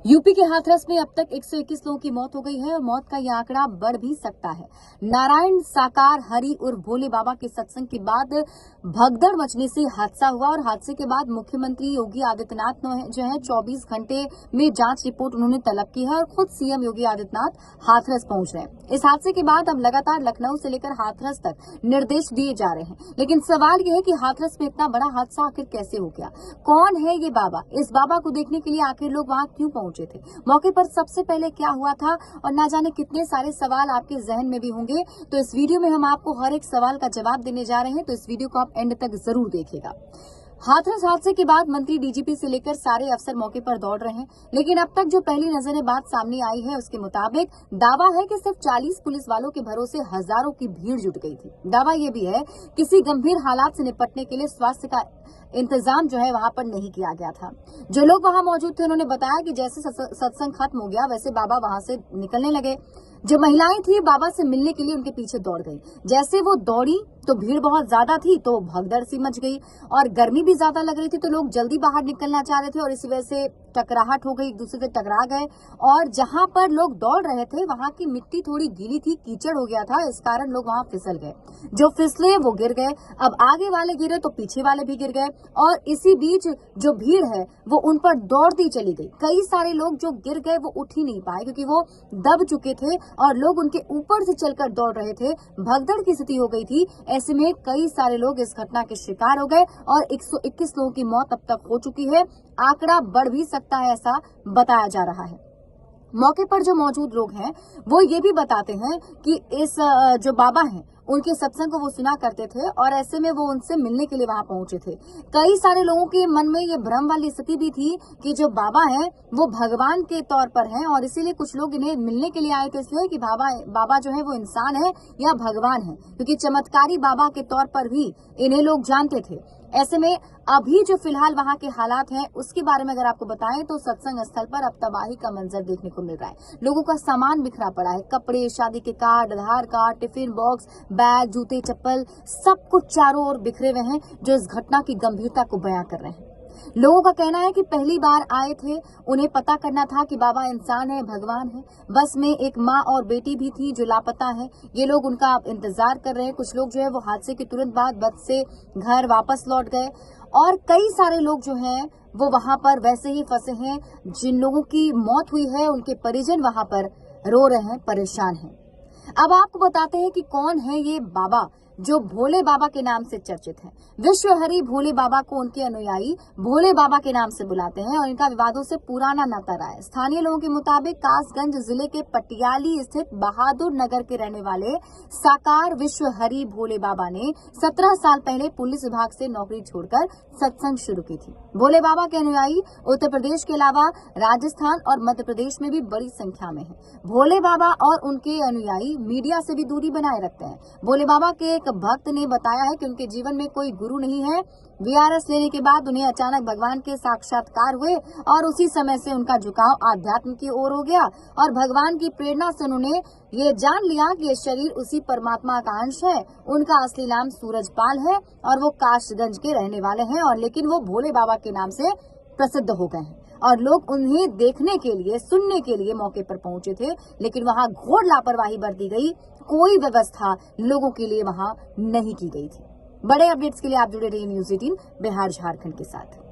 UP के हाथरस में अब तक 121 लोगों की मौत हो गई है और मौत का यह आंकड़ा बढ़ भी सकता है। नारायण साकार हरि उर्फ भोले बाबा के सत्संग के बाद भगदड़ मचने से हादसा हुआ और हादसे के बाद मुख्यमंत्री योगी आदित्यनाथ जो है 24 घंटे में जांच रिपोर्ट उन्होंने तलब की है और खुद सीएम योगी आदित्यनाथ हाथरस पहुंच रहे हैं। इस हादसे के बाद अब लगातार लखनऊ से लेकर हाथरस तक निर्देश दिए जा रहे हैं, लेकिन सवाल यह है कि हाथरस में इतना बड़ा हादसा आखिर कैसे हो गया, कौन है ये बाबा, इस बाबा को देखने के लिए आखिर लोग वहां क्यों पहुंचे थे, मौके पर सबसे पहले क्या हुआ था और ना जाने कितने सारे सवाल आपके जहन में भी होंगे। तो इस वीडियो में हम आपको हर एक सवाल का जवाब देने जा रहे हैं, तो इस वीडियो को आप एंड तक जरूर देखिएगा। हाथरस हादसे के बाद मंत्री डीजीपी से लेकर सारे अफसर मौके पर दौड़ रहे हैं, लेकिन अब तक जो पहली नजर बात सामने आई है उसके मुताबिक दावा है कि सिर्फ 40 पुलिस वालों के भरोसे हजारों की भीड़ जुट गई थी। दावा यह भी है किसी गंभीर हालात से निपटने के लिए स्वास्थ्य का इंतजाम जो है वहां पर नहीं किया गया था। जो लोग वहां मौजूद थे उन्होंने बताया कि जैसे सत्संग खत्म हो गया वैसे बाबा वहां से निकलने लगे। जो महिलाएं थी बाबा से मिलने के लिए उनके पीछे दौड़ गई। जैसे वो दौड़ी तो भीड़ बहुत ज्यादा थी तो भगदड़ सी मच गई और गर्मी भी ज्यादा लग रही थी तो लोग जल्दी बाहर निकलना चाह रहे थे और इसी वजह से टकराहट हो गई, एक दूसरे से टकरा गए और जहां पर लोग दौड़ रहे थे वहां की मिट्टी थोड़ी गीली थी, कीचड़ हो गया था, इस कारण लोग वहां फिसल गए। जो फिसले वो गिर गए, अब आगे वाले गिरे तो पीछे वाले भी गिर गए और इसी बीच जो भीड़ है वो उन पर दौड़ती चली गई। कई सारे लोग जो गिर गए वो उठ ही नहीं पाए क्योंकि वो दब चुके थे और लोग उनके ऊपर से चलकर दौड़ रहे थे। भगदड़ की स्थिति हो गई थी। ऐसे में कई सारे लोग इस घटना के शिकार हो गए और 121 लोगों की मौत अब तक हो चुकी है। आंकड़ा बढ़ भी सकता है ऐसा बताया जा रहा है। मौके पर जो मौजूद लोग हैं वो ये भी बताते हैं कि इस जो बाबा हैं उनके सत्संग को वो सुना करते थे और ऐसे में वो उनसे मिलने के लिए वहां पहुंचे थे। कई सारे लोगों के मन में ये भ्रम वाली स्थिति भी थी कि जो बाबा हैं वो भगवान के तौर पर हैं और इसीलिए कुछ लोग इन्हें मिलने के लिए आए थे, इसलिए कि बाबा जो है वो इंसान है या भगवान है, क्योंकि चमत्कारी बाबा के तौर पर भी इन्हें लोग जानते थे। ऐसे में अभी जो फिलहाल वहां के हालात हैं उसके बारे में अगर आपको बताएं तो सत्संग स्थल पर अब तबाही का मंजर देखने को मिल रहा है। लोगों का सामान बिखरा पड़ा है, कपड़े, शादी के कार्ड, आधार कार्ड, टिफिन बॉक्स, बैग, जूते, चप्पल, सब कुछ चारों ओर बिखरे हुए हैं जो इस घटना की गंभीरता को बयां कर रहे हैं। लोगों का कहना है कि पहली बार आए थे, उन्हें पता करना था कि बाबा इंसान है, भगवान है। बस में एक माँ और बेटी भी थी जो लापता है। ये लोग उनका इंतजार कर रहे हैं। कुछ लोग जो है वो हादसे के तुरंत बाद बस से घर वापस लौट गए और कई सारे लोग जो हैं वो वहां पर वैसे ही फंसे हैं। जिन लोगों की मौत हुई है उनके परिजन वहां पर रो रहे हैं, परेशान हैं। अब आपको बताते हैं कि कौन है ये बाबा जो भोले बाबा के नाम से चर्चित है। विश्व हरि भोले बाबा को उनके अनुयायी भोले बाबा के नाम से बुलाते हैं और इनका विवादों से पुराना नाता रहा है। स्थानीय लोगों के मुताबिक कासगंज जिले के पटियाली स्थित बहादुर नगर के रहने वाले साकार विश्व हरि भोले बाबा ने 17 साल पहले पुलिस विभाग से नौकरी छोड़कर सत्संग शुरू की थी। भोले बाबा के अनुयायी उत्तर प्रदेश के अलावा राजस्थान और मध्य प्रदेश में भी बड़ी संख्या में है। भोले बाबा और उनके अनुयायी मीडिया से भी दूरी बनाए रखते हैं। भोले बाबा के एक भक्त ने बताया है कि उनके जीवन में कोई गुरु नहीं है। वीआरएस लेने के बाद उन्हें अचानक भगवान के साक्षात्कार हुए और उसी समय से उनका झुकाव आध्यात्म की ओर हो गया और भगवान की प्रेरणा से उन्होंने ये जान लिया कि ये शरीर उसी परमात्मा का अंश है। उनका असली नाम सूरजपाल है और वो कासगंज के रहने वाले हैं और लेकिन वो भोले बाबा के नाम से प्रसिद्ध हो गए हैं और लोग उन्हें देखने के लिए, सुनने के लिए मौके पर पहुंचे थे, लेकिन वहां घोर लापरवाही बरती गई। कोई व्यवस्था लोगों के लिए वहां नहीं की गई थी। बड़े अपडेट्स के लिए आप जुड़े रहिए न्यूज़ 18 बिहार झारखंड के साथ।